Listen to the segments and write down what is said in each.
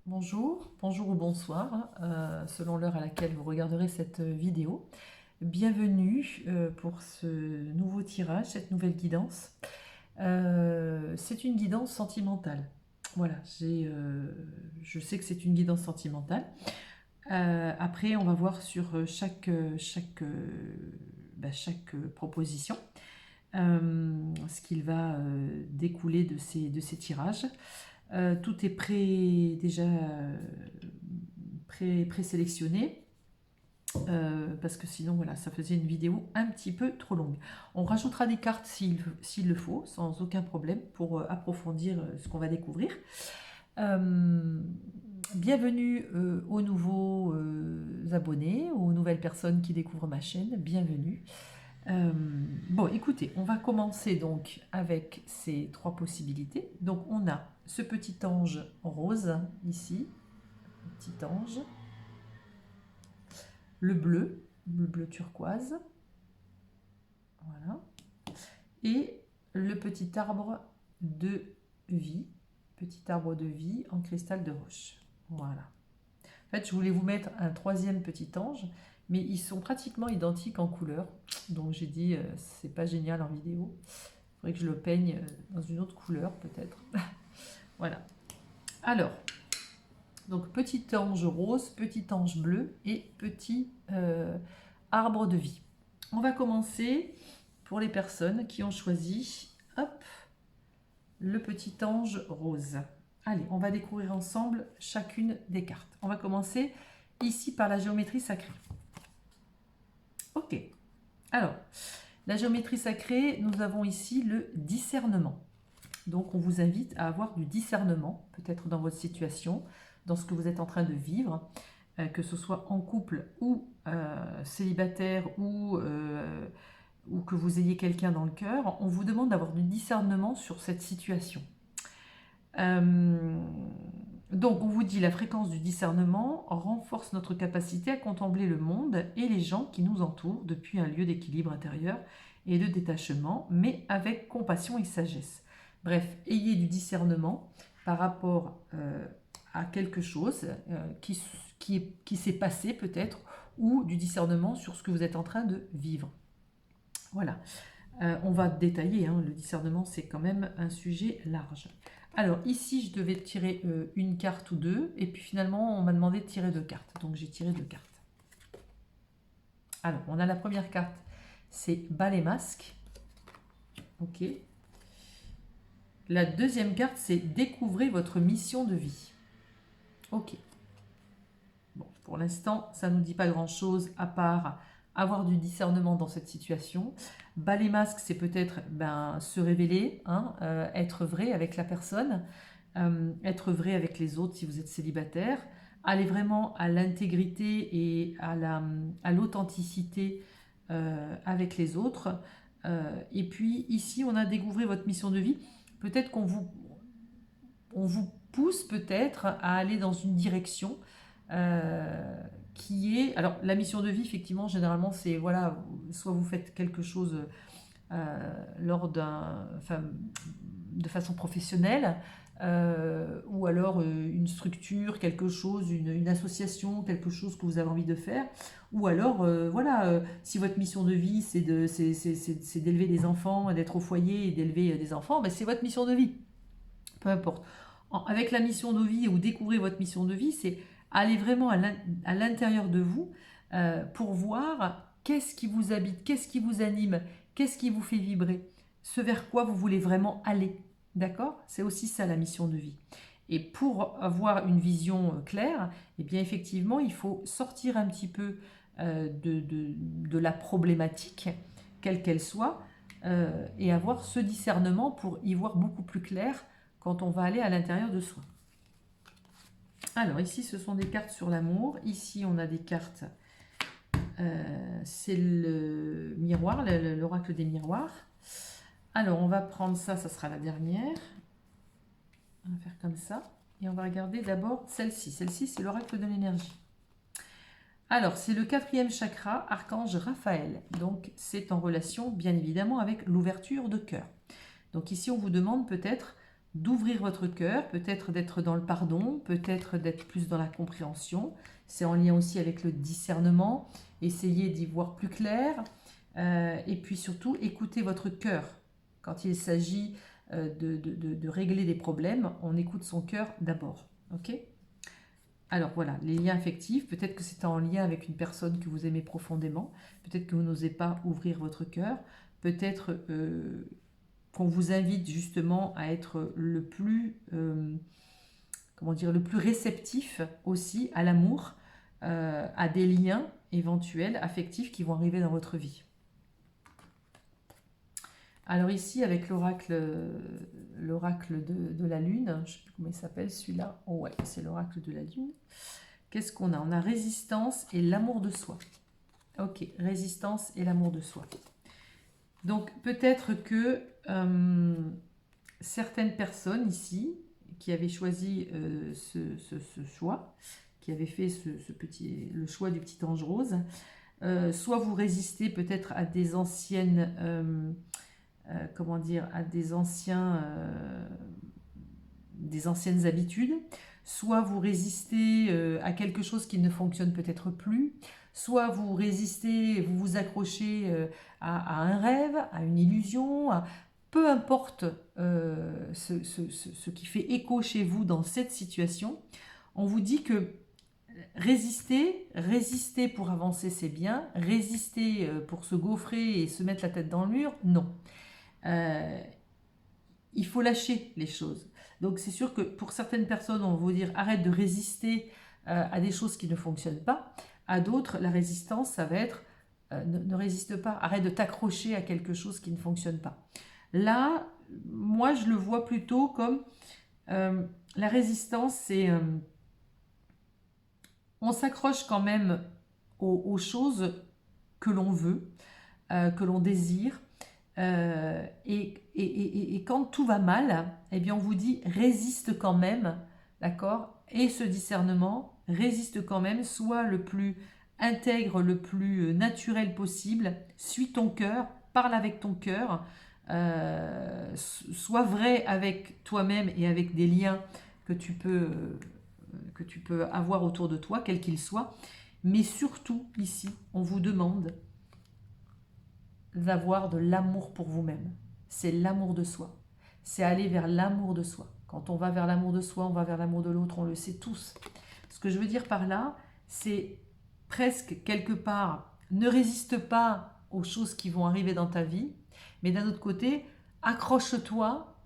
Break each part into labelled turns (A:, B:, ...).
A: Bonjour, bonjour ou bonsoir, selon l'heure à laquelle vous regarderez cette vidéo. Bienvenue pour ce nouveau tirage, cette nouvelle guidance. C'est une guidance sentimentale. Voilà, je sais que c'est une guidance sentimentale. Après, on va voir sur chaque proposition ce qu'il va découler de ces tirages. Tout est déjà présélectionné parce que sinon voilà, ça faisait une vidéo un petit peu trop longue. On rajoutera des cartes s'il le faut, sans aucun problème, pour approfondir ce qu'on va découvrir. Bienvenue aux nouveaux abonnés, aux nouvelles personnes qui découvrent ma chaîne, bienvenue. Bon, écoutez, on va commencer donc avec ces trois possibilités. Donc, on a ce petit ange rose ici, petit ange, le bleu turquoise, voilà, et le petit arbre de vie en cristal de roche. Voilà. En fait, je voulais vous mettre un troisième petit ange, mais ils sont pratiquement identiques en couleur. Donc, j'ai dit, c'est pas génial en vidéo. Il faudrait que je le peigne dans une autre couleur, peut-être. Voilà. Alors, donc petit ange rose, petit ange bleu et petit arbre de vie. On va commencer pour les personnes qui ont choisi, hop, le petit ange rose. Allez, on va découvrir ensemble chacune des cartes. On va commencer ici par la géométrie sacrée. Ok. Alors, la géométrie sacrée, nous avons ici le discernement. Donc, on vous invite à avoir du discernement, peut-être dans votre situation, dans ce que vous êtes en train de vivre, que ce soit en couple ou célibataire ou que vous ayez quelqu'un dans le cœur. On vous demande d'avoir du discernement sur cette situation. Donc, on vous dit la fréquence du discernement renforce notre capacité à contempler le monde et les gens qui nous entourent depuis un lieu d'équilibre intérieur et de détachement, mais avec compassion et sagesse. Bref, ayez du discernement par rapport à quelque chose qui s'est passé peut-être, ou du discernement sur ce que vous êtes en train de vivre. Voilà. On va détailler, hein, le discernement c'est quand même un sujet large. Alors ici je devais tirer une carte ou deux, et puis finalement on m'a demandé de tirer deux cartes, donc j'ai tiré deux cartes. Alors on a la première carte, c'est bas les masques. Ok. La deuxième carte, c'est découvrez votre mission de vie. Ok. Bon, pour l'instant, ça ne nous dit pas grand-chose à part avoir du discernement dans cette situation. Bas les masques, c'est peut-être se révéler, hein, être vrai avec la personne, être vrai avec les autres si vous êtes célibataire, aller vraiment à l'intégrité et à l'authenticité avec les autres. Et puis ici, on a découvert votre mission de vie. Peut-être on vous pousse peut-être à aller dans une direction qui est... Alors, la mission de vie, effectivement, généralement, c'est, voilà, soit vous faites quelque chose de façon professionnelle, ou alors une structure, quelque chose, une association, quelque chose que vous avez envie de faire, ou alors, si votre mission de vie, c'est d'élever des enfants, d'être au foyer et d'élever des enfants, ben, c'est votre mission de vie, peu importe. Avec la mission de vie, ou découvrir votre mission de vie, c'est aller vraiment à l'intérieur de vous pour voir qu'est-ce qui vous habite, qu'est-ce qui vous anime, qu'est-ce qui vous fait vibrer, ce vers quoi vous voulez vraiment aller. D'accord? C'est aussi ça la mission de vie. Et pour avoir une vision claire, eh bien effectivement, il faut sortir un petit peu de la problématique, quelle qu'elle soit, et avoir ce discernement pour y voir beaucoup plus clair quand on va aller à l'intérieur de soi. Alors ici, ce sont des cartes sur l'amour. Ici, on a des cartes, c'est le miroir, l'oracle des miroirs. Alors, on va prendre ça, ça sera la dernière. On va faire comme ça. Et on va regarder d'abord celle-ci. Celle-ci, c'est l'oracle de l'énergie. Alors, c'est le 4e chakra, archange Raphaël. Donc, c'est en relation, bien évidemment, avec l'ouverture de cœur. Donc ici, on vous demande peut-être d'ouvrir votre cœur, peut-être d'être dans le pardon, peut-être d'être plus dans la compréhension. C'est en lien aussi avec le discernement. Essayez d'y voir plus clair. Et puis surtout, écoutez votre cœur. Quand il s'agit de régler des problèmes, on écoute son cœur d'abord. Ok? Alors voilà, les liens affectifs, peut-être que c'est en lien avec une personne que vous aimez profondément, peut-être que vous n'osez pas ouvrir votre cœur, peut-être qu'on vous invite justement à être le plus, comment dire, le plus réceptif aussi à l'amour, à des liens éventuels affectifs qui vont arriver dans votre vie. Alors ici, avec l'oracle de la Lune, je ne sais plus comment il s'appelle celui-là, oh ouais, c'est l'oracle de la Lune. Qu'est-ce qu'on a? On a résistance et l'amour de soi. Ok, résistance et l'amour de soi. Donc peut-être que certaines personnes ici, qui avaient choisi ce choix, qui avaient fait le choix du petit ange rose, soit vous résistez peut-être à des anciennes... comment dire, à des anciennes habitudes, soit vous résistez à quelque chose qui ne fonctionne peut-être plus, soit vous résistez, vous vous accrochez à un rêve, à une illusion, peu importe ce qui fait écho chez vous dans cette situation, on vous dit que résister pour avancer c'est bien, résister pour se gaufrer et se mettre la tête dans le mur, non. Il faut lâcher les choses. Donc c'est sûr que pour certaines personnes, on va vous dire arrête de résister à des choses qui ne fonctionnent pas. À d'autres, la résistance, ça va être ne résiste pas, arrête de t'accrocher à quelque chose qui ne fonctionne pas. Là, moi, je le vois plutôt comme la résistance, c'est on s'accroche quand même aux choses que l'on veut, que l'on désire. Et quand tout va mal, eh bien on vous dit résiste quand même, d'accord? Et ce discernement résiste quand même, sois le plus intègre, le plus naturel possible, suis ton cœur, parle avec ton cœur, sois vrai avec toi-même et avec des liens que tu peux avoir autour de toi, quels qu'ils soient. Mais surtout, ici, on vous demande d'avoir de l'amour pour vous-même. C'est l'amour de soi. C'est aller vers l'amour de soi. Quand on va vers l'amour de soi, on va vers l'amour de l'autre, on le sait tous. Ce que je veux dire par là, c'est presque quelque part, ne résiste pas aux choses qui vont arriver dans ta vie, mais d'un autre côté, accroche-toi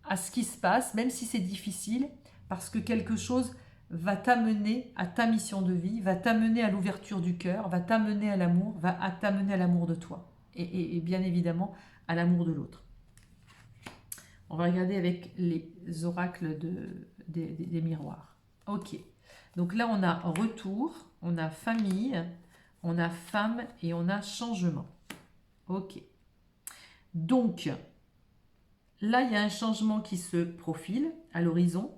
A: à ce qui se passe, même si c'est difficile, parce que quelque chose va t'amener à ta mission de vie, va t'amener à l'ouverture du cœur, va t'amener à l'amour, va t'amener à l'amour de toi. Et bien évidemment à l'amour de l'autre. On va regarder avec les oracles des miroirs. Ok, donc là on a retour, on a famille, on a femme et on a changement. Ok, donc là il y a un changement qui se profile à l'horizon,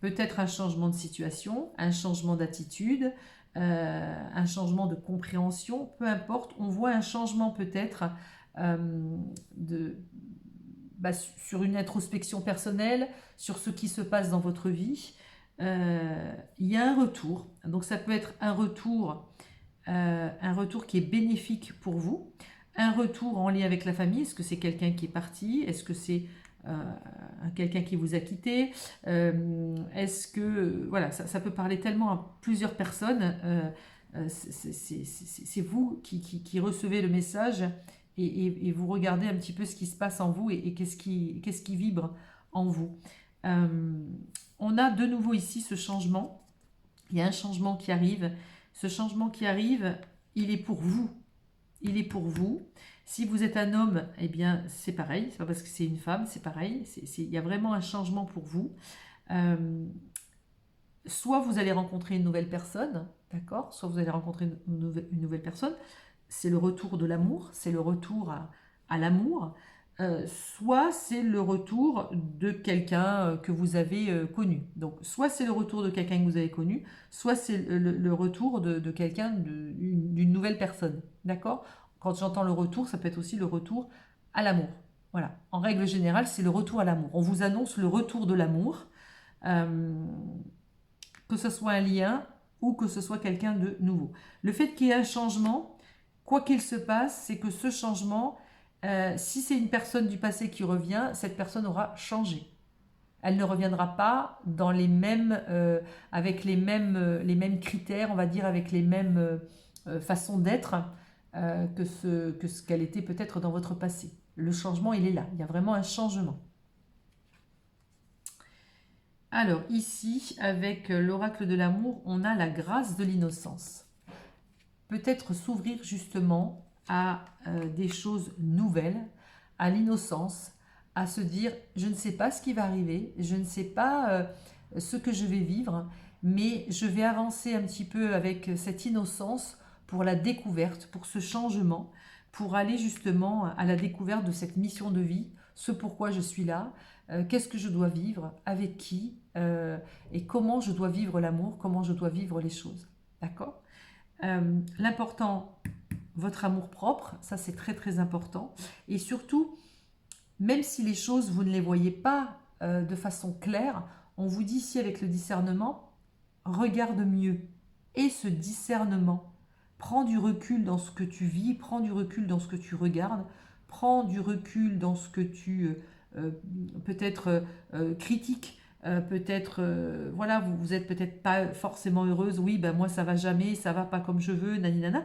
A: peut-être un changement de situation, un changement d'attitude, un changement de compréhension, peu importe, on voit un changement peut-être sur une introspection personnelle, sur ce qui se passe dans votre vie. Il y a un retour, donc ça peut être un retour qui est bénéfique pour vous, un retour en lien avec la famille. Est-ce que c'est quelqu'un qui est parti? Est-ce que c'est quelqu'un qui vous a quitté? Est-ce que... Voilà, ça peut parler tellement à plusieurs personnes. C'est vous qui recevez le message et vous regardez un petit peu ce qui se passe en vous et qu'est-ce qui vibre en vous. On a de nouveau ici ce changement. Il y a un changement qui arrive. Ce changement qui arrive, il est pour vous. Il est pour vous. Si vous êtes un homme, eh bien c'est pareil. C'est pas parce que c'est une femme, c'est pareil. Il y a vraiment un changement pour vous. Soit vous allez rencontrer une nouvelle personne, d'accord? Soit vous allez rencontrer une nouvelle personne. C'est le retour de l'amour, c'est le retour à l'amour. Soit c'est le retour de quelqu'un que vous avez connu. Donc, soit c'est le retour de quelqu'un que vous avez connu, soit c'est le retour de quelqu'un, d'une nouvelle personne. D'accord? Quand j'entends le retour, ça peut être aussi le retour à l'amour. Voilà, en règle générale, c'est le retour à l'amour. On vous annonce le retour de l'amour, que ce soit un lien ou que ce soit quelqu'un de nouveau. Le fait qu'il y ait un changement, quoi qu'il se passe, c'est que ce changement, si c'est une personne du passé qui revient, cette personne aura changé. Elle ne reviendra pas dans les mêmes, avec les mêmes critères, on va dire, avec les mêmes façons d'être que ce qu'elle était peut-être dans votre passé. Le changement, il est là. Il y a vraiment un changement. Alors ici, avec l'oracle de l'amour, on a la grâce de l'innocence. Peut-être s'ouvrir justement à des choses nouvelles, à l'innocence, à se dire, je ne sais pas ce qui va arriver, je ne sais pas ce que je vais vivre, mais je vais avancer un petit peu avec cette innocence pour la découverte, pour ce changement, pour aller justement à la découverte de cette mission de vie, ce pourquoi je suis là, qu'est-ce que je dois vivre, avec qui, et comment je dois vivre l'amour, comment je dois vivre les choses. D'accord ? L'important, votre amour propre, ça c'est très très important. Et surtout, même si les choses, vous ne les voyez pas de façon claire, on vous dit ici avec le discernement, regarde mieux. Et ce discernement, prends du recul dans ce que tu vis, prends du recul dans ce que tu regardes, prends du recul dans ce que tu peut-être critiques, peut-être, voilà, vous êtes peut-être pas forcément heureuse, oui, ben moi ça va jamais, ça va pas comme je veux, naninana,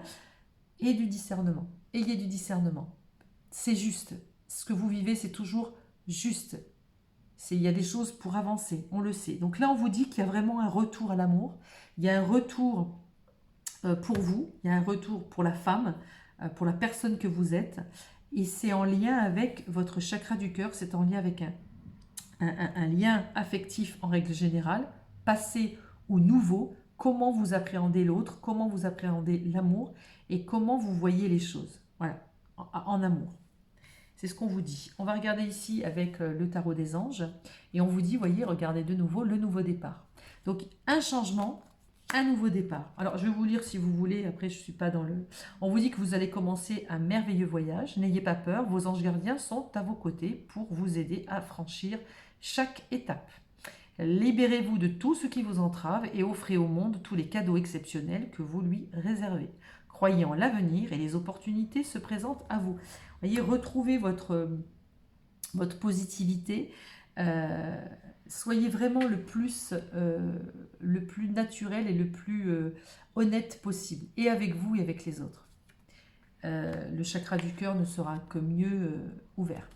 A: et du discernement. Ayez du discernement. C'est juste. Ce que vous vivez, c'est toujours juste. Il y a des choses pour avancer, on le sait. Donc là, on vous dit qu'il y a vraiment un retour à l'amour. Il y a un retour pour vous, il y a un retour pour la femme, pour la personne que vous êtes. Et c'est en lien avec votre chakra du cœur, c'est en lien avec un lien affectif en règle générale, passé ou nouveau, comment vous appréhendez l'autre, comment vous appréhendez l'amour et comment vous voyez les choses. Voilà, en amour. C'est ce qu'on vous dit. On va regarder ici avec le tarot des anges et on vous dit, voyez, regardez de nouveau le nouveau départ. Donc un changement, un nouveau départ. Alors je vais vous lire si vous voulez, après je ne suis pas dans le... On vous dit que vous allez commencer un merveilleux voyage, n'ayez pas peur, vos anges gardiens sont à vos côtés pour vous aider à franchir chaque étape. Libérez-vous de tout ce qui vous entrave et offrez au monde tous les cadeaux exceptionnels que vous lui réservez. Croyez en l'avenir et les opportunités se présentent à vous. Voyez, retrouvez votre positivité. Soyez vraiment le plus naturel et le plus honnête possible, et avec vous et avec les autres. Le chakra du cœur ne sera que mieux ouvert.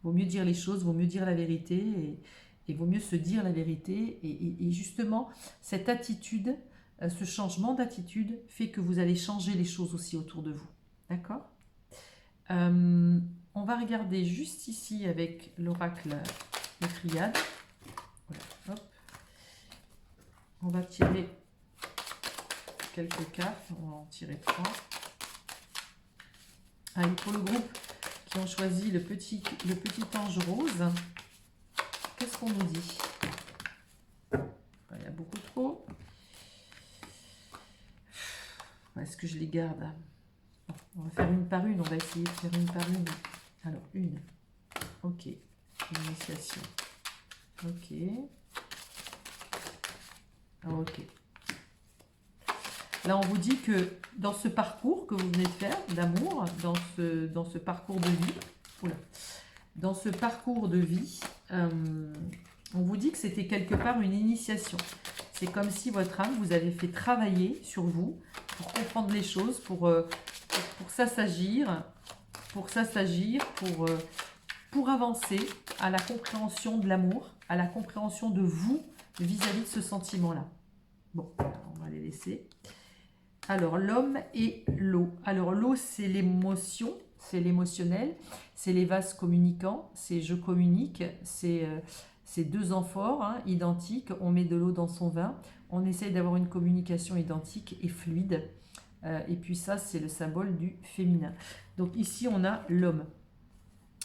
A: Vaut mieux dire les choses, vaut mieux dire la vérité, et vaut mieux se dire la vérité. Et justement, cette attitude, ce changement d'attitude fait que vous allez changer les choses aussi autour de vous. D'accord ? On va regarder juste ici avec l'oracle de Triade. Voilà, hop. On va tirer quelques cartes, on va en tirer 3. Allez, pour le groupe qui ont choisi le petit ange rose, qu'est-ce qu'on nous dit? Il y a beaucoup trop. Est-ce que je les garde? On va faire une par une, on va essayer de faire une par une. Alors, une. Ok. Initiation. Ok. Ok. Là, on vous dit que dans ce parcours que vous venez de faire, d'amour, dans ce parcours de vie, dans ce parcours de vie, on vous dit que c'était quelque part une initiation. C'est comme si votre âme vous avait fait travailler sur vous pour comprendre les choses, pour s'assagir, pour avancer à la compréhension de l'amour, à la compréhension de vous vis-à-vis de ce sentiment-là. Bon, on va les laisser. Alors, l'homme et l'eau. Alors, l'eau, c'est l'émotion, c'est l'émotionnel, c'est les vases communicants, c'est je communique, c'est deux amphores identiques, on met de l'eau dans son vin, on essaye d'avoir une communication identique et fluide. Et puis ça, c'est le symbole du féminin. Donc ici, on a l'homme.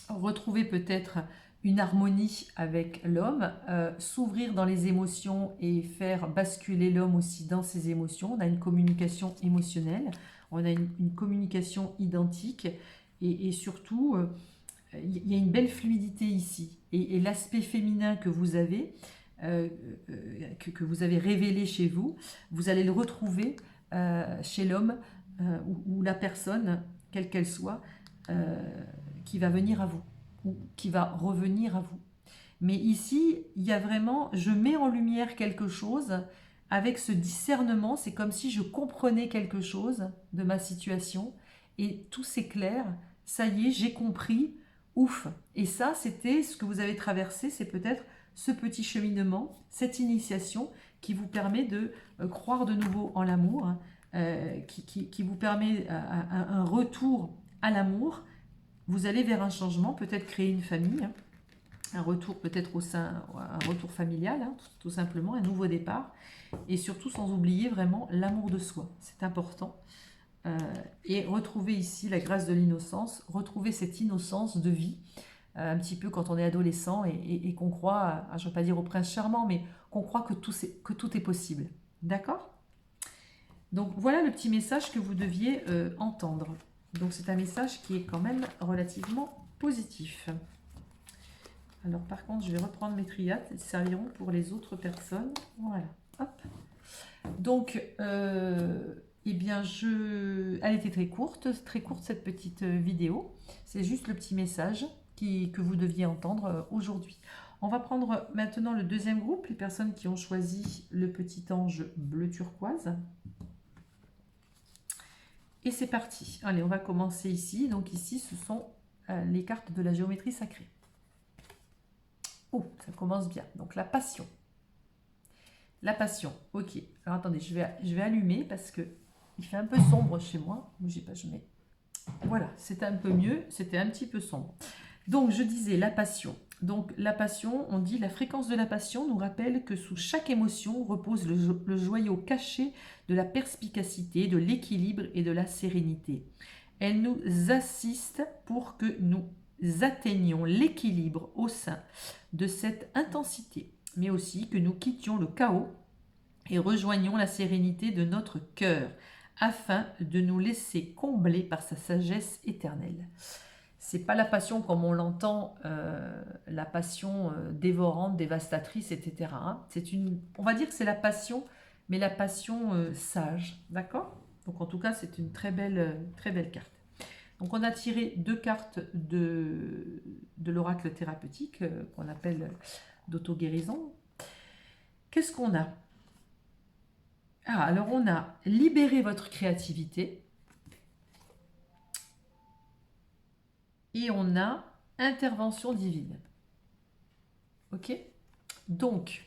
A: Retrouver peut-être une harmonie avec l'homme, s'ouvrir dans les émotions et faire basculer l'homme aussi dans ses émotions. On a une communication émotionnelle, on a une communication identique et surtout il y a une belle fluidité ici. Et l'aspect féminin que vous avez, que vous avez révélé chez vous, vous allez le retrouver chez l'homme ou la personne, quelle qu'elle soit, qui va venir à vous ou qui va revenir à vous. Mais ici, il y a vraiment, je mets en lumière quelque chose avec ce discernement. C'est comme si je comprenais quelque chose de ma situation et tout s'éclaire. Ça y est, j'ai compris. Ouf. Et ça, c'était ce que vous avez traversé. C'est peut-être ce petit cheminement, cette initiation qui vous permet de croire de nouveau en l'amour, qui vous permet un retour à l'amour. Vous allez vers un changement, peut-être créer une famille, un retour peut-être un retour familial, tout simplement, un nouveau départ, et surtout sans oublier vraiment l'amour de soi, c'est important. Et retrouver ici la grâce de l'innocence, retrouver cette innocence de vie, un petit peu quand on est adolescent et qu'on croit, je ne veux pas dire au prince charmant, mais qu'on croit que tout est possible. D'accord? Donc voilà le petit message que vous deviez entendre. Donc c'est un message qui est quand même relativement positif. Alors par contre, je vais reprendre mes triades, elles serviront pour les autres personnes. Voilà, hop. Donc, eh bien, elle était très courte cette petite vidéo. C'est juste le petit message que vous deviez entendre aujourd'hui. On va prendre maintenant le deuxième groupe, les personnes qui ont choisi le petit ange bleu turquoise. Et c'est parti. Allez, on va commencer ici. Donc ici, ce sont les cartes de la géométrie sacrée. Oh, ça commence bien. Donc la passion. La passion. Ok. Alors attendez, je vais allumer parce que il fait un peu sombre chez moi. Bougez pas, je mets. Voilà, c'était un peu mieux. C'était un petit peu sombre. Donc je disais la passion. Donc la passion, on dit la fréquence de la passion nous rappelle que sous chaque émotion repose le joyau caché de la perspicacité, de l'équilibre et de la sérénité. Elle nous assiste pour que nous atteignions l'équilibre au sein de cette intensité, mais aussi que nous quittions le chaos et rejoignions la sérénité de notre cœur, afin de nous laisser combler par sa sagesse éternelle. C'est pas la passion comme on l'entend, la passion dévorante, dévastatrice, etc. On va dire que c'est la passion, mais la passion sage, d'accord? Donc en tout cas, c'est une très belle carte. Donc on a tiré 2 cartes de l'oracle thérapeutique qu'on appelle d'auto-guérison. Qu'est-ce qu'on a? Alors on a libéré votre créativité et on a intervention divine. Ok? Donc,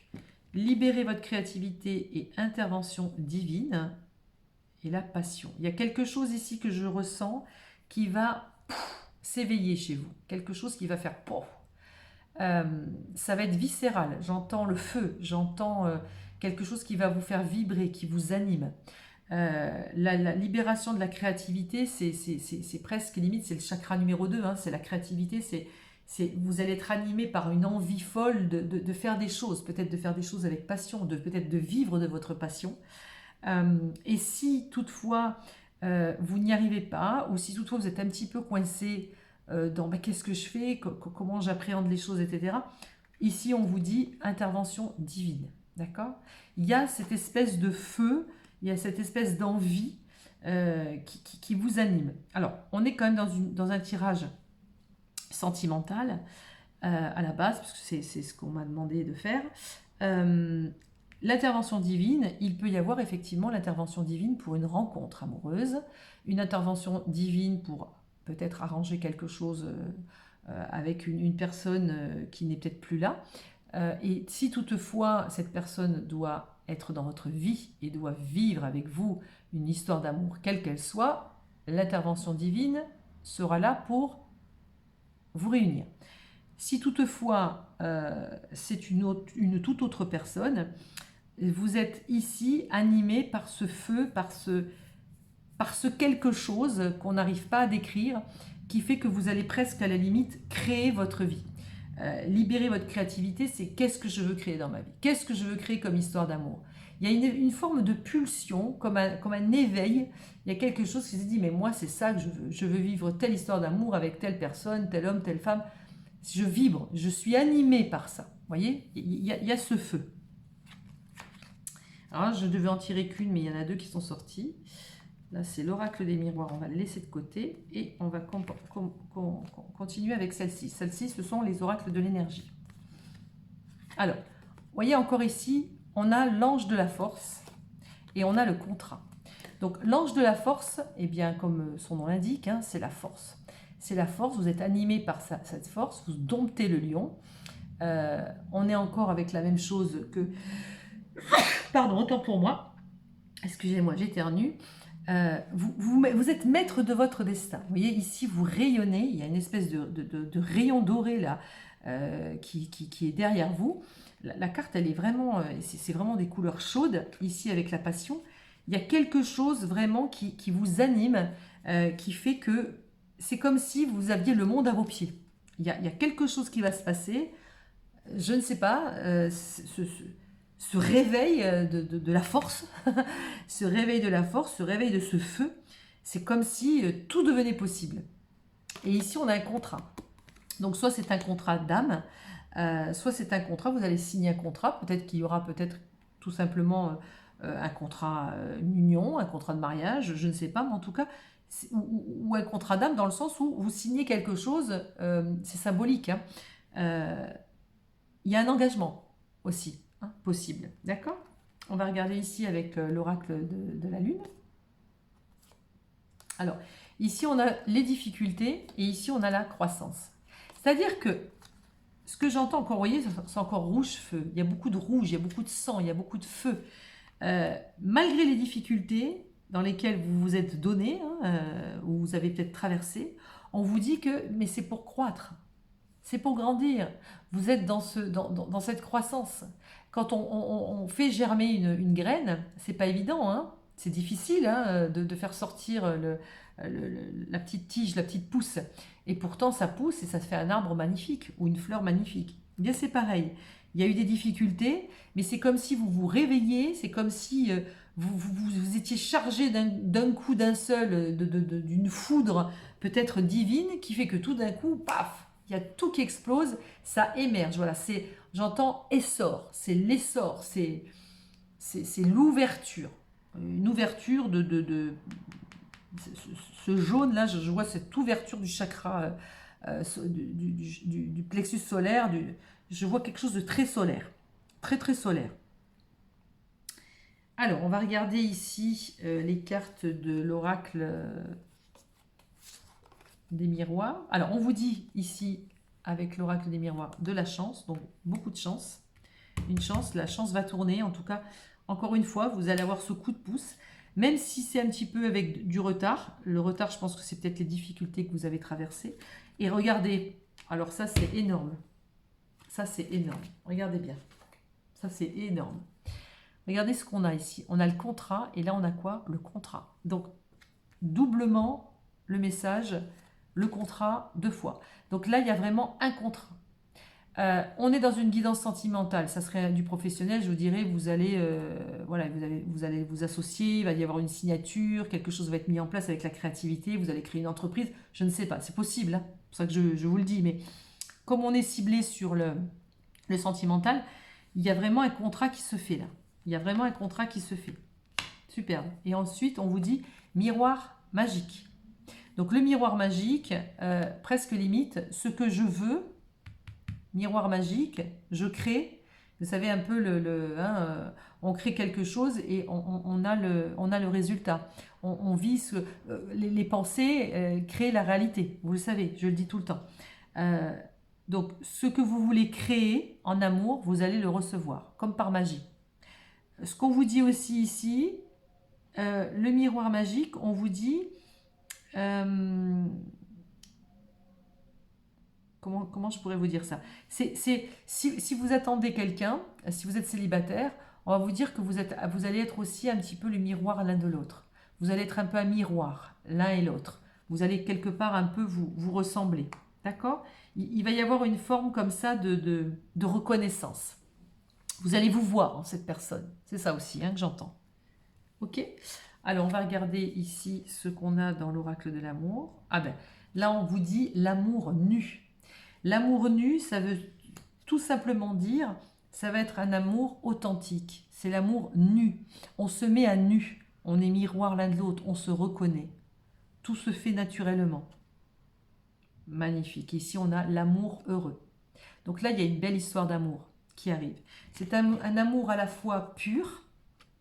A: libérer votre créativité et intervention divine et la passion. Il y a quelque chose ici que je ressens qui va s'éveiller chez vous. Quelque chose qui va faire pouf. Ça va être viscéral. J'entends le feu, j'entends quelque chose qui va vous faire vibrer, qui vous anime. La libération de la créativité, c'est presque limite, c'est le chakra numéro 2, c'est la créativité, vous allez être animé par une envie folle de faire des choses, peut-être de faire des choses avec passion, peut-être de vivre de votre passion. Et si toutefois vous n'y arrivez pas, ou si toutefois vous êtes un petit peu coincé dans qu'est-ce que je fais, comment j'appréhende les choses, etc. Ici, on vous dit intervention divine, d'accord? Il y a cette espèce de feu, il y a cette espèce d'envie qui vous anime. Alors, on est quand même dans un tirage sentimental à la base, parce que c'est ce qu'on m'a demandé de faire. L'intervention divine, il peut y avoir effectivement l'intervention divine pour une rencontre amoureuse, une intervention divine pour peut-être arranger quelque chose avec une personne qui n'est peut-être plus là. Et si toutefois cette personne doit être dans votre vie et doit vivre avec vous une histoire d'amour, quelle qu'elle soit, l'intervention divine sera là pour vous réunir. Si toutefois c'est une toute autre personne, vous êtes ici animé par ce feu, par ce quelque chose qu'on n'arrive pas à décrire, qui fait que vous allez presque à la limite créer votre vie. Libérer votre créativité, c'est qu'est-ce que je veux créer dans ma vie? Qu'est-ce que je veux créer comme histoire d'amour? Il y a une forme de pulsion, comme un éveil. Il y a quelque chose qui se dit, mais moi c'est ça que je veux. Je veux vivre telle histoire d'amour avec telle personne, tel homme, telle femme. Je vibre, je suis animée par ça. Vous voyez, il y a ce feu. Alors je devais en tirer qu'une, mais il y en a deux qui sont sortis. Là, c'est l'oracle des miroirs, on va le laisser de côté et on va continuer avec celle-ci. Celle-ci, ce sont les oracles de l'énergie. Alors, vous voyez encore ici, on a l'ange de la force et on a le contrat. Donc, l'ange de la force, eh bien, comme son nom l'indique, hein, c'est la force. C'est la force, vous êtes animé par cette force, vous domptez le lion. On est encore avec la même chose que... Pardon, autant pour moi. Excusez-moi, j'éternue. Vous êtes maître de votre destin. Vous voyez, ici, vous rayonnez. Il y a une espèce de rayon doré là qui est derrière vous. La carte, elle est vraiment, c'est vraiment des couleurs chaudes. Ici, avec la passion, il y a quelque chose vraiment qui vous anime, qui fait que c'est comme si vous aviez le monde à vos pieds. Il y a quelque chose qui va se passer. Je ne sais pas, ce réveil de la force, ce réveil de la force, ce réveil de ce feu, c'est comme si tout devenait possible. Et ici, on a un contrat. Donc, soit c'est un contrat d'âme, soit c'est un contrat, vous allez signer un contrat, peut-être qu'il y aura peut-être tout simplement un contrat, une union, un contrat de mariage, je ne sais pas, mais en tout cas, ou un contrat d'âme dans le sens où vous signez quelque chose, c'est symbolique, hein. Il y a un engagement aussi. Possible, d'accord? On va regarder ici avec l'oracle de la Lune. Alors, ici on a les difficultés et ici on a la croissance. C'est-à-dire que ce que j'entends encore, vous voyez, c'est encore rouge-feu. Il y a beaucoup de rouge, il y a beaucoup de sang, il y a beaucoup de feu. Malgré les difficultés dans lesquelles vous vous êtes donné, ou vous avez peut-être traversé, on vous dit que mais c'est pour croître, c'est pour grandir. Vous êtes dans cette croissance. Quand on fait germer une graine, c'est pas évident, hein. C'est difficile hein, de faire sortir la petite tige, la petite pousse. Et pourtant, ça pousse et ça se fait un arbre magnifique ou une fleur magnifique. Eh bien, c'est pareil. Il y a eu des difficultés, mais c'est comme si vous vous réveillez, c'est comme si vous étiez chargé d'un coup, d'un seul, d'une foudre peut-être divine, qui fait que tout d'un coup, paf, il y a tout qui explose, ça émerge. Voilà, j'entends essor, c'est l'essor, c'est l'ouverture. Une ouverture ce jaune là, je vois cette ouverture du chakra, du plexus solaire, je vois quelque chose de très solaire, très très solaire. Alors, on va regarder ici les cartes de l'oracle des miroirs. Alors, on vous dit ici, avec l'oracle des miroirs, de la chance, donc beaucoup de chance. Une chance, la chance va tourner. En tout cas, encore une fois, vous allez avoir ce coup de pouce, même si c'est un petit peu avec du retard. Le retard, je pense que c'est peut-être les difficultés que vous avez traversées. Et regardez, alors ça, c'est énorme. Ça, c'est énorme. Regardez bien. Ça, c'est énorme. Regardez ce qu'on a ici. On a le contrat, et là, on a quoi? Le contrat. Donc, doublement le message, le contrat, 2 fois. Donc là, il y a vraiment un contrat. On est dans une guidance sentimentale, ça serait du professionnel, je vous dirais, vous allez, voilà, vous allez vous associer, il va y avoir une signature, quelque chose va être mis en place avec la créativité, vous allez créer une entreprise, je ne sais pas, c'est possible, hein, c'est pour ça que je vous le dis, mais comme on est ciblé sur le sentimental, il y a vraiment un contrat qui se fait là, il y a vraiment un contrat qui se fait, superbe. Et ensuite, on vous dit miroir magique. Donc le miroir magique, presque limite, ce que je veux, miroir magique, je crée, vous savez un peu, on crée quelque chose et on a le résultat. On vit les pensées créent la réalité, vous le savez, je le dis tout le temps. Donc ce que vous voulez créer en amour, vous allez le recevoir, comme par magie. Ce qu'on vous dit aussi ici, le miroir magique, on vous dit... Comment je pourrais vous dire ça? Si vous attendez quelqu'un, si vous êtes célibataire, on va vous dire que vous allez être aussi un petit peu le miroir l'un de l'autre. Vous allez être un peu un miroir, l'un et l'autre. Vous allez quelque part un peu vous ressembler. D'accord? Il va y avoir une forme comme ça de reconnaissance. Vous allez vous voir en cette personne. C'est ça aussi hein, que j'entends. Ok? Alors, on va regarder ici ce qu'on a dans l'oracle de l'amour. Ah ben, là, on vous dit l'amour nu. L'amour nu, ça veut tout simplement dire, ça va être un amour authentique. C'est l'amour nu. On se met à nu. On est miroir l'un de l'autre. On se reconnaît. Tout se fait naturellement. Magnifique. Ici, on a l'amour heureux. Donc là, il y a une belle histoire d'amour qui arrive. C'est un amour à la fois pur,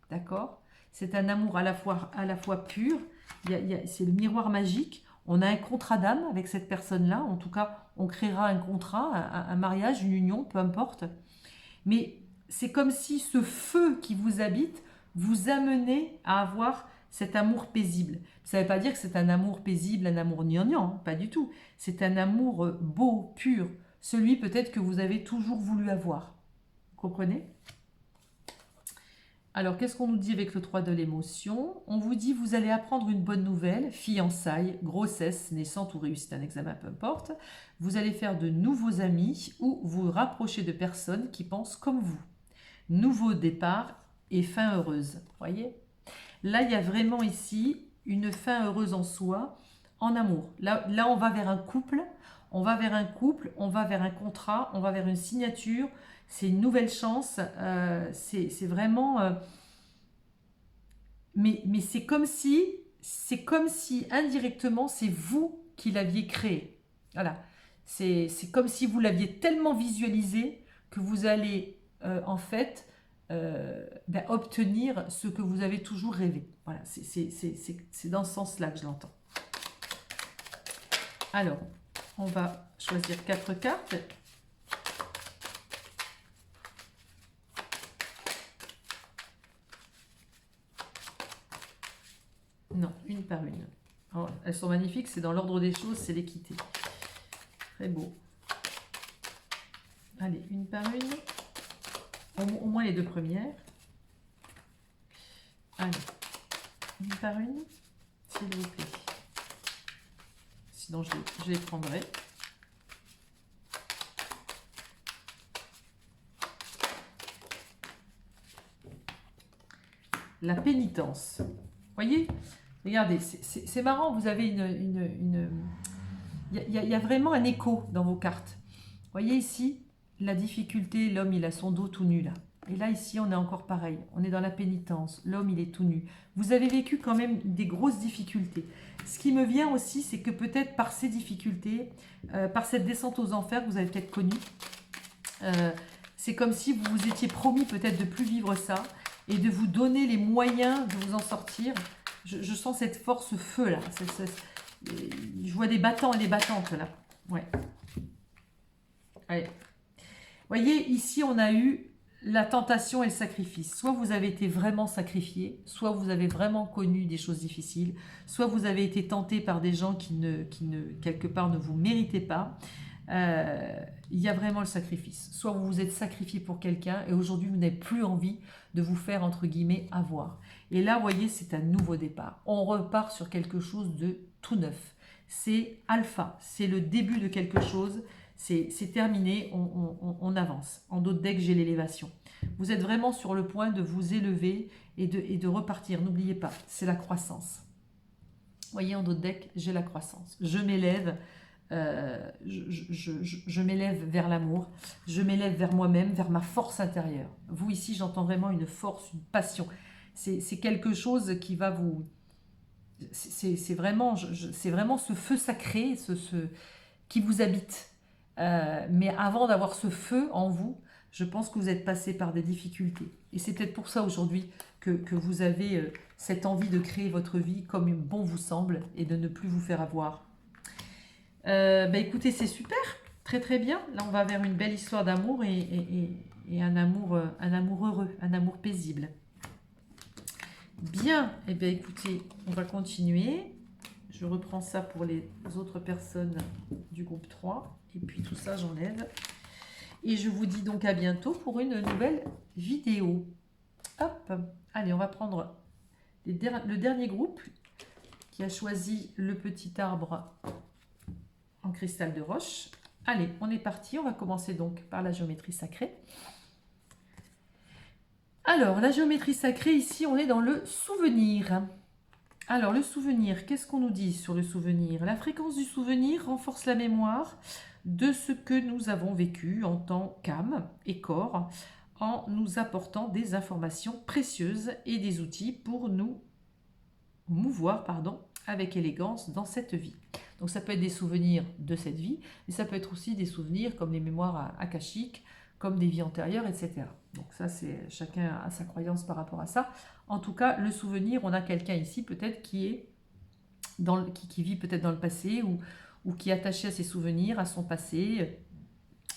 A: d'accord? C'est un amour à la fois pur. C'est le miroir magique. On a un contrat d'âme avec cette personne-là. En tout cas, on créera un contrat, un mariage, une union, peu importe. Mais c'est comme si ce feu qui vous habite vous amenait à avoir cet amour paisible. Ça ne veut pas dire que c'est un amour paisible, un amour gnangnan, hein, pas du tout. C'est un amour beau, pur, celui peut-être que vous avez toujours voulu avoir. Vous comprenez ? Alors, qu'est-ce qu'on nous dit avec le 3 de l'émotion? On vous dit, vous allez apprendre une bonne nouvelle, fiançailles, grossesse, naissante ou réussite un examen, peu importe. Vous allez faire de nouveaux amis ou vous rapprocher de personnes qui pensent comme vous. Nouveau départ et fin heureuse. Voyez? Là, il y a vraiment ici une fin heureuse en soi, en amour. Là, on va vers un couple, on va vers un contrat, on va vers une signature. C'est une nouvelle chance. C'est vraiment... mais c'est comme si indirectement, c'est vous qui l'aviez créé. Voilà. C'est comme si vous l'aviez tellement visualisé que vous allez en fait obtenir ce que vous avez toujours rêvé. Voilà, c'est dans ce sens-là que je l'entends. Alors, on va choisir 4 cartes. Non, une par une. Oh, elles sont magnifiques, c'est dans l'ordre des choses, c'est l'équité. Très beau. Allez, une par une. Au moins les 2 premières. Allez, une par une, s'il vous plaît. Sinon, je les prendrai. La pénitence. Voyez? Regardez, c'est marrant, vous avez il y a vraiment un écho dans vos cartes. Voyez ici, la difficulté, l'homme il a son dos tout nu là. Et là ici on est encore pareil, on est dans la pénitence, l'homme il est tout nu. Vous avez vécu quand même des grosses difficultés. Ce qui me vient aussi, c'est que peut-être par ces difficultés, par cette descente aux enfers que vous avez peut-être connue, c'est comme si vous vous étiez promis peut-être de plus vivre ça et de vous donner les moyens de vous en sortir. Je sens cette force feu là. Je vois des battants et des battantes là. Ouais. Allez. Voyez, ici on a eu la tentation et le sacrifice. Soit vous avez été vraiment sacrifié, soit vous avez vraiment connu des choses difficiles, soit vous avez été tenté par des gens qui quelque part ne vous méritaient pas. Il y a vraiment le sacrifice. Soit vous vous êtes sacrifié pour quelqu'un et aujourd'hui vous n'avez plus envie de vous faire entre guillemets avoir. Et là, vous voyez, c'est un nouveau départ. On repart sur quelque chose de tout neuf. C'est alpha, c'est le début de quelque chose. C'est terminé, on avance. En d'autres decks, j'ai l'élévation. Vous êtes vraiment sur le point de vous élever et de repartir. N'oubliez pas, c'est la croissance. Vous voyez, en d'autres decks, j'ai la croissance. Je m'élève. Je m'élève vers l'amour, je m'élève vers moi-même, vers ma force intérieure. Vous ici, j'entends vraiment une force, une passion. C'est quelque chose qui va vous... C'est vraiment ce feu sacré qui vous habite. Mais avant d'avoir ce feu en vous, je pense que vous êtes passé par des difficultés. Et c'est peut-être pour ça aujourd'hui que vous avez cette envie de créer votre vie comme bon vous semble et de ne plus vous faire avoir. Écoutez, c'est super, très très bien. Là, on va vers une belle histoire d'amour et un amour heureux, un amour paisible. Bien, et bien écoutez, on va continuer. Je reprends ça pour les autres personnes du groupe 3. Et puis tout ça, j'enlève. Et je vous dis donc à bientôt pour une nouvelle vidéo. Hop, allez, on va prendre le dernier groupe qui a choisi le petit arbre en cristal de roche. Allez, on est parti. On va commencer donc par la géométrie sacrée. Alors, la géométrie sacrée, ici, on est dans le souvenir. Alors, le souvenir, qu'est-ce qu'on nous dit sur le souvenir? La fréquence du souvenir renforce la mémoire de ce que nous avons vécu en tant qu'âme et corps, en nous apportant des informations précieuses et des outils pour nous mouvoir, avec élégance dans cette vie. Donc ça peut être des souvenirs de cette vie, mais ça peut être aussi des souvenirs comme les mémoires akashiques, comme des vies antérieures, etc. Donc ça, c'est chacun a sa croyance par rapport à ça. En tout cas, le souvenir, on a quelqu'un ici peut-être qui vit peut-être dans le passé ou qui est attaché à ses souvenirs, à son passé.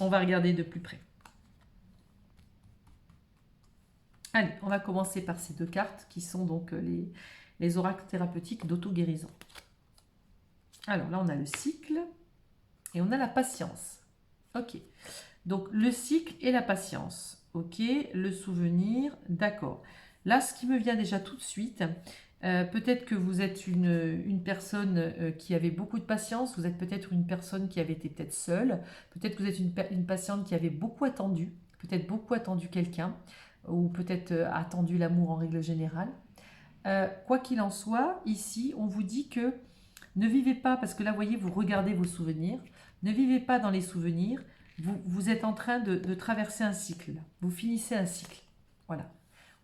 A: On va regarder de plus près. Allez, on va commencer par ces deux cartes qui sont donc les oracles thérapeutiques d'auto-guérison. Alors là, on a le cycle et on a la patience. Ok. Donc le cycle et la patience. Ok. Le souvenir. D'accord. Là, ce qui me vient déjà tout de suite, peut-être que vous êtes une personne qui avait beaucoup de patience. Vous êtes peut-être une personne qui avait été peut-être seule. Peut-être que vous êtes une patiente qui avait beaucoup attendu. Peut-être beaucoup attendu quelqu'un. Ou peut-être attendu l'amour en règle générale. Quoi qu'il en soit, ici, on vous dit que ne vivez pas, parce que là, vous voyez, vous regardez vos souvenirs, ne vivez pas dans les souvenirs, vous êtes en train de traverser un cycle, là. Vous finissez un cycle, voilà.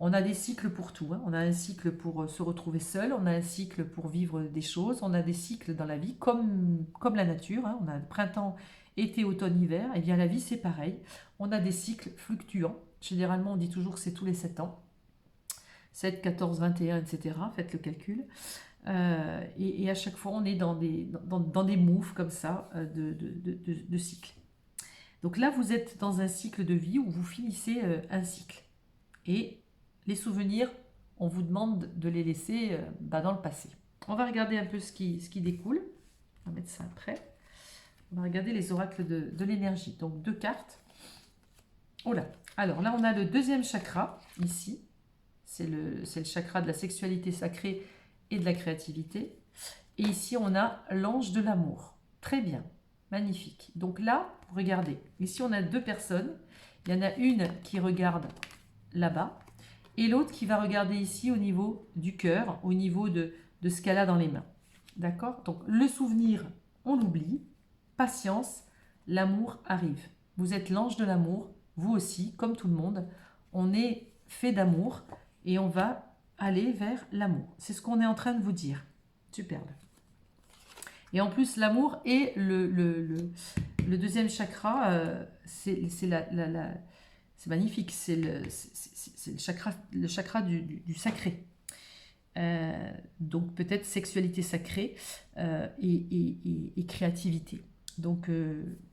A: On a des cycles pour tout, hein. On a un cycle pour se retrouver seul, on a un cycle pour vivre des choses, on a des cycles dans la vie, comme la nature, hein. On a le printemps, été, automne, hiver, et bien la vie c'est pareil, on a des cycles fluctuants, généralement on dit toujours que c'est tous les 7 ans, 7, 14, 21, etc. Faites le calcul. Et à chaque fois, on est dans des moves comme ça de cycle. Donc là, vous êtes dans un cycle de vie où vous finissez un cycle. Et les souvenirs, on vous demande de les laisser dans le passé. On va regarder un peu ce qui découle. On va mettre ça après. On va regarder les oracles de l'énergie. Donc deux cartes. Oh là. Alors là, on a le deuxième chakra, ici. C'est le chakra de la sexualité sacrée et de la créativité. Et ici, on a l'ange de l'amour. Très bien, magnifique. Donc là, regardez, ici, on a deux personnes. Il y en a une qui regarde là-bas et l'autre qui va regarder ici au niveau du cœur, au niveau de ce qu'elle a dans les mains. D'accord? Donc, le souvenir, on l'oublie. Patience, l'amour arrive. Vous êtes l'ange de l'amour, vous aussi, comme tout le monde. On est fait d'amour et on va aller vers l'amour. C'est ce qu'on est en train de vous dire. Superbe. Et en plus, l'amour et le deuxième chakra, c'est magnifique. C'est le chakra du sacré. Donc peut-être sexualité sacrée et créativité. Donc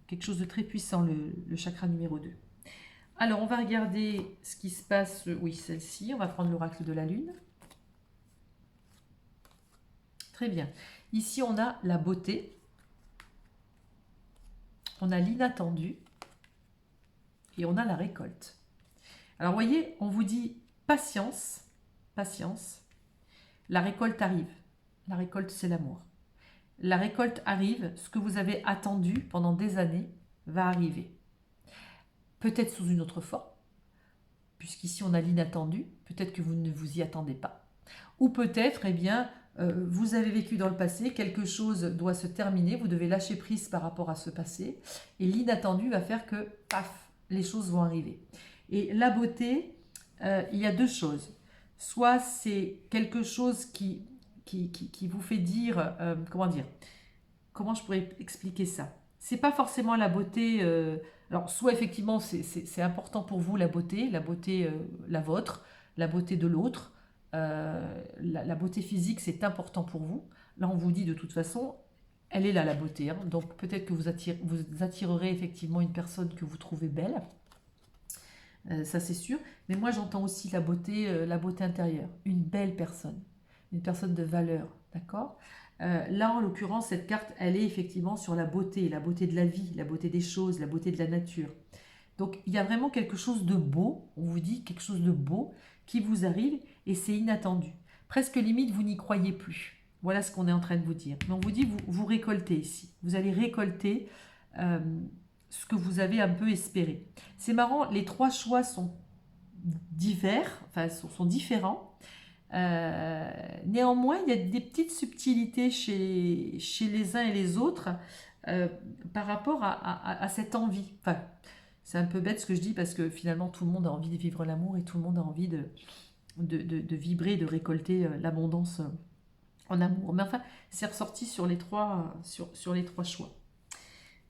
A: quelque chose de très puissant, le chakra numéro 2. Alors, on va regarder ce qui se passe. Oui, celle-ci. On va prendre l'oracle de la Lune. Très bien. Ici, on a la beauté. On a l'inattendu. Et on a la récolte. Alors, vous voyez, on vous dit patience. Patience. La récolte arrive. La récolte, c'est l'amour. La récolte arrive. Ce que vous avez attendu pendant des années va arriver. Peut-être sous une autre forme, puisqu'ici on a l'inattendu, peut-être que vous ne vous y attendez pas. Ou peut-être, eh bien, vous avez vécu dans le passé, quelque chose doit se terminer, vous devez lâcher prise par rapport à ce passé, et l'inattendu va faire que, paf, les choses vont arriver. Et la beauté, il y a deux choses. Soit c'est quelque chose qui vous fait dire, comment je pourrais expliquer ça? C'est pas forcément la beauté... alors, soit effectivement, c'est important pour vous la beauté, la vôtre, la beauté de l'autre, la beauté physique, c'est important pour vous. Là, on vous dit de toute façon, elle est là, la beauté. Hein. Donc, peut-être que vous attirerez effectivement une personne que vous trouvez belle. Ça, c'est sûr. Mais moi, j'entends aussi la beauté intérieure. Une belle personne. Une personne de valeur. D'accord ? Là, en l'occurrence, cette carte, elle est effectivement sur la beauté de la vie, la beauté des choses, la beauté de la nature. Donc, il y a vraiment quelque chose de beau, on vous dit quelque chose de beau qui vous arrive et c'est inattendu. Presque limite, vous n'y croyez plus. Voilà ce qu'on est en train de vous dire. Mais on vous dit, vous récoltez ici. Vous allez récolter ce que vous avez un peu espéré. C'est marrant, les trois choix sont divers, enfin sont différents. Néanmoins, il y a des petites subtilités chez les uns et les autres euh, par rapport à cette envie. Enfin, c'est un peu bête ce que je dis parce que finalement tout le monde a envie de vivre l'amour et tout le monde a envie de vibrer, de récolter l'abondance en amour. Mais enfin, c'est ressorti sur les trois choix.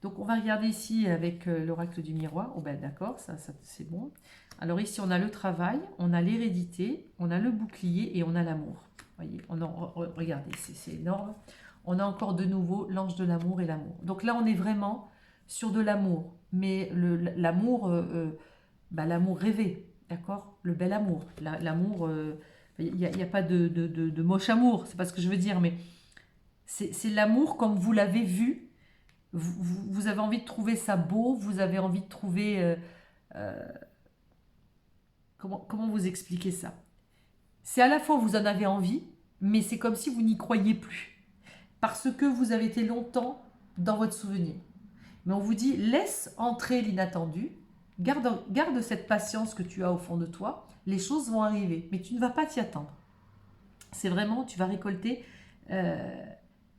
A: Donc on va regarder ici avec l'oracle du miroir. Oh ben d'accord, ça c'est bon. Alors ici on a le travail, on a l'hérédité, on a le bouclier et on a l'amour. Voyez, regardez, c'est énorme. On a encore de nouveau l'ange de l'amour et l'amour. Donc là on est vraiment sur de l'amour, mais l'amour, l'amour rêvé, d'accord? Le bel amour, l'amour. Il n'y a pas de moche amour, c'est pas ce que je veux dire, mais c'est l'amour comme vous l'avez vu. Vous avez envie de trouver ça beau, vous avez envie de trouver... comment vous expliquer ça? C'est à la fois vous en avez envie, mais c'est comme si vous n'y croyez plus. Parce que vous avez été longtemps dans votre souvenir. Mais on vous dit, laisse entrer l'inattendu, garde cette patience que tu as au fond de toi, les choses vont arriver, mais tu ne vas pas t'y attendre. C'est vraiment, tu vas récolter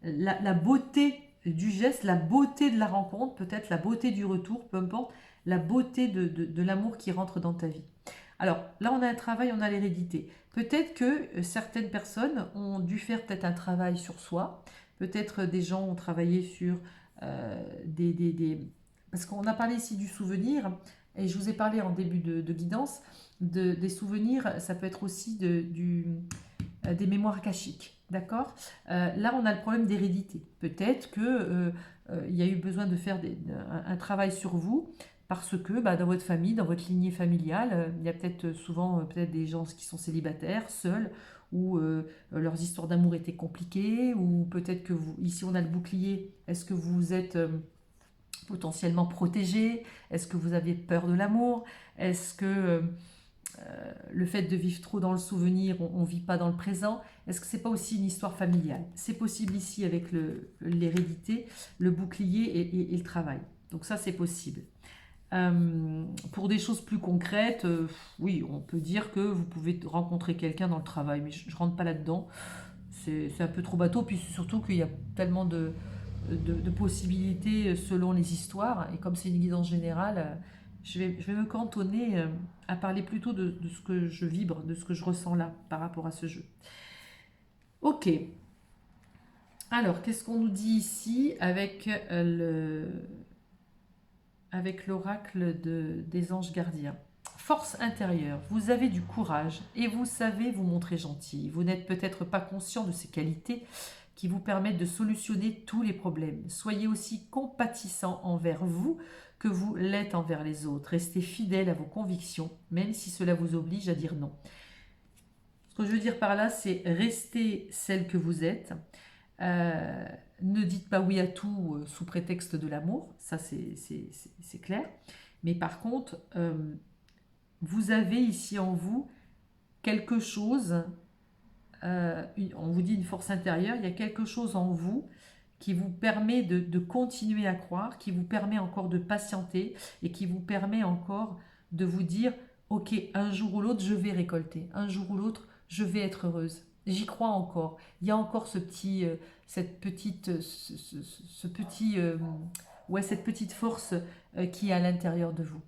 A: la beauté du geste, la beauté de la rencontre, peut-être la beauté du retour, peu importe, la beauté de l'amour qui rentre dans ta vie. Alors là, on a un travail, on a l'hérédité. Peut-être que certaines personnes ont dû faire peut-être un travail sur soi, peut-être des gens ont travaillé sur Parce qu'on a parlé ici du souvenir, et je vous ai parlé en début de guidance, des souvenirs, ça peut être aussi des mémoires akashiques. D'accord. Là, on a le problème d'hérédité. Peut-être que il y a eu besoin de faire un travail sur vous parce que dans votre famille, dans votre lignée familiale, il y a peut-être souvent peut-être des gens qui sont célibataires, seuls, ou leurs histoires d'amour étaient compliquées, ou peut-être que vous, ici on a le bouclier, est-ce que vous êtes potentiellement protégé? Est-ce que vous avez peur de l'amour? Est-ce que le fait de vivre trop dans le souvenir, on ne vit pas dans le présent? Est-ce que c'est pas aussi une histoire familiale? C'est possible ici avec l'hérédité, le bouclier et le travail. Donc ça, c'est possible. Pour des choses plus concrètes, oui, on peut dire que vous pouvez rencontrer quelqu'un dans le travail, mais je ne rentre pas là-dedans. C'est un peu trop bateau, puis surtout qu'il y a tellement de possibilités selon les histoires, et comme c'est une guidance générale, je vais me cantonner à parler plutôt de ce que je vibre, de ce que je ressens là par rapport à ce jeu. Ok, alors qu'est-ce qu'on nous dit ici avec l'oracle des anges gardiens? Force intérieure, vous avez du courage et vous savez vous montrer gentil. Vous n'êtes peut-être pas conscient de ces qualités qui vous permettent de solutionner tous les problèmes. Soyez aussi compatissant envers vous que vous l'êtes envers les autres. Restez fidèle à vos convictions, même si cela vous oblige à dire non. Ce que je veux dire par là, c'est restez celle que vous êtes. Ne dites pas oui à tout sous prétexte de l'amour, ça c'est clair. Mais par contre, vous avez ici en vous quelque chose, on vous dit une force intérieure, il y a quelque chose en vous qui vous permet de continuer à croire, qui vous permet encore de patienter et qui vous permet encore de vous dire, ok, un jour ou l'autre, je vais récolter, un jour ou l'autre, je vais être heureuse. J'y crois encore. Il y a encore cette petite force qui est à l'intérieur de vous.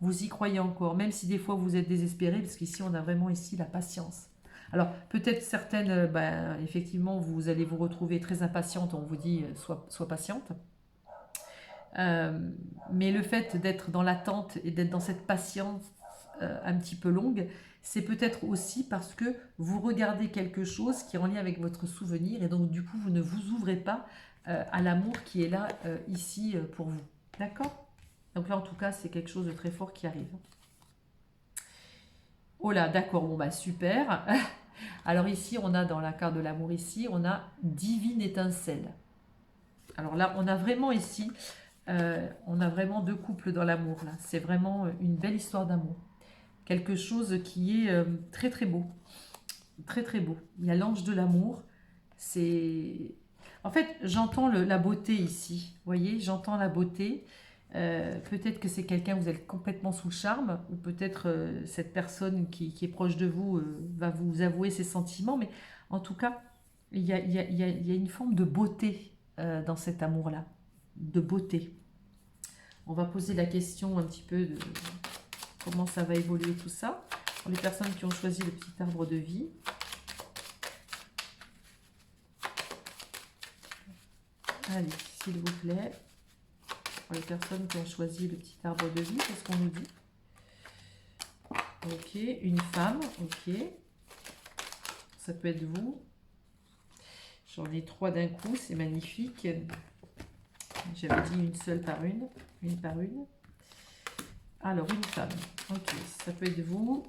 A: Vous y croyez encore, même si des fois vous êtes désespéré, parce qu'ici on a vraiment ici la patience. Alors peut-être certaines, effectivement, vous allez vous retrouver très impatiente, on vous dit sois patiente. Mais le fait d'être dans l'attente et d'être dans cette patience un petit peu longue, c'est peut-être aussi parce que vous regardez quelque chose qui est en lien avec votre souvenir et donc du coup vous ne vous ouvrez pas à l'amour qui est là ici pour vous. D'accord? Donc là en tout cas c'est quelque chose de très fort qui arrive. Oh là, d'accord, bon super. Alors ici on a dans la carte de l'amour ici, on a divine étincelle. Alors là on a vraiment ici, on a vraiment deux couples dans l'amour là. C'est vraiment une belle histoire d'amour. Quelque chose qui est très très beau. Très très beau. Il y a l'ange de l'amour. C'est... En fait, j'entends la beauté ici. Vous voyez, j'entends la beauté. Peut-être que c'est quelqu'un, vous êtes complètement sous le charme, ou peut-être cette personne qui est proche de vous va vous avouer ses sentiments, mais en tout cas, il y a une forme de beauté dans cet amour-là, de beauté. On va poser la question un petit peu de comment ça va évoluer tout ça. Pour les personnes qui ont choisi le petit arbre de vie. Allez, s'il vous plaît. Pour les personnes qui ont choisi le petit arbre de vie, qu'est-ce qu'on nous dit? Ok, une femme, ok. Ça peut être vous. J'en ai 3 d'un coup, c'est magnifique. J'avais dit une seule par une par une. Alors, une femme, ok, ça peut être vous.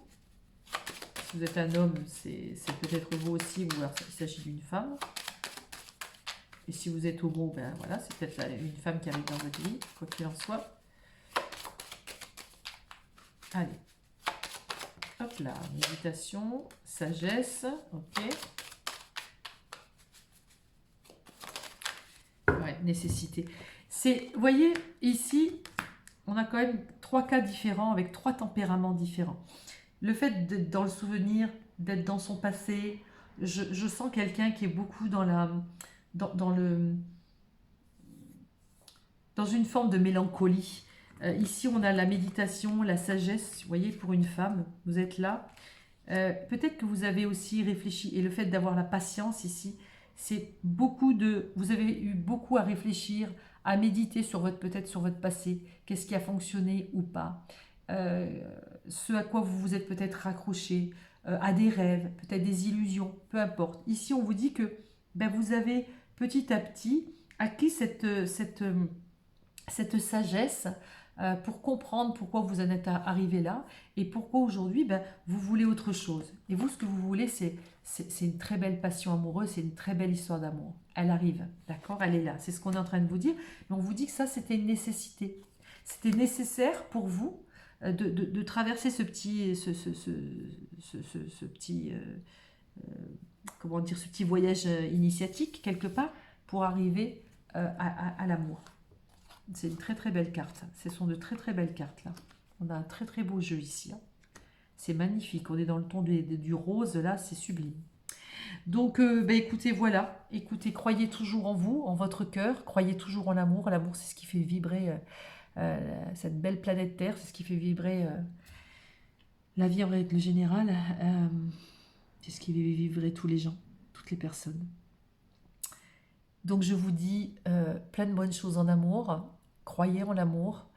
A: Si vous êtes un homme, c'est peut-être vous aussi, ou alors il s'agit d'une femme. Et si vous êtes homo, ben voilà, c'est peut-être une femme qui arrive dans votre vie, quoi qu'il en soit. Allez. Hop là, méditation, sagesse, ok. Ouais, nécessité. Vous voyez, ici, on a quand même 3 cas différents, avec 3 tempéraments différents. Le fait d'être dans le souvenir, d'être dans son passé, je sens quelqu'un qui est beaucoup dans une forme de mélancolie. Ici, on a la méditation, la sagesse, vous voyez, pour une femme, vous êtes là. Peut-être que vous avez aussi réfléchi, et le fait d'avoir la patience ici, c'est vous avez eu beaucoup à réfléchir, à méditer peut-être sur votre passé, qu'est-ce qui a fonctionné ou pas, ce à quoi vous vous êtes peut-être raccroché, à des rêves, peut-être des illusions, peu importe. Ici, on vous dit que ben, vous avez petit à petit acquis cette sagesse pour comprendre pourquoi vous en êtes arrivé là et pourquoi aujourd'hui ben, vous voulez autre chose. Et vous, ce que vous voulez, c'est une très belle passion amoureuse, c'est une très belle histoire d'amour. Elle arrive, d'accord? Elle est là. C'est ce qu'on est en train de vous dire. Mais on vous dit que ça, c'était une nécessité. C'était nécessaire pour vous de traverser ce petit, comment dire, ce petit voyage initiatique quelque part pour arriver à l'amour. C'est une très très belle carte. Ce sont de très très belles cartes là. On a un très très beau jeu ici. Hein. C'est magnifique. On est dans le ton du rose là, c'est sublime. Donc bah, écoutez, voilà. Écoutez, croyez toujours en vous, en votre cœur. Croyez toujours en l'amour. L'amour, c'est ce qui fait vibrer cette belle planète Terre. C'est ce qui fait vibrer la vie en règle générale. C'est ce qui fait vibrer tous les gens, toutes les personnes. Donc je vous dis plein de bonnes choses en amour, croyez en l'amour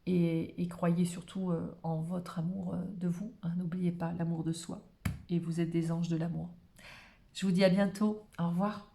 A: et croyez surtout en votre amour de vous. Hein, n'oubliez pas l'amour de soi et vous êtes des anges de l'amour. Je vous dis à bientôt, au revoir.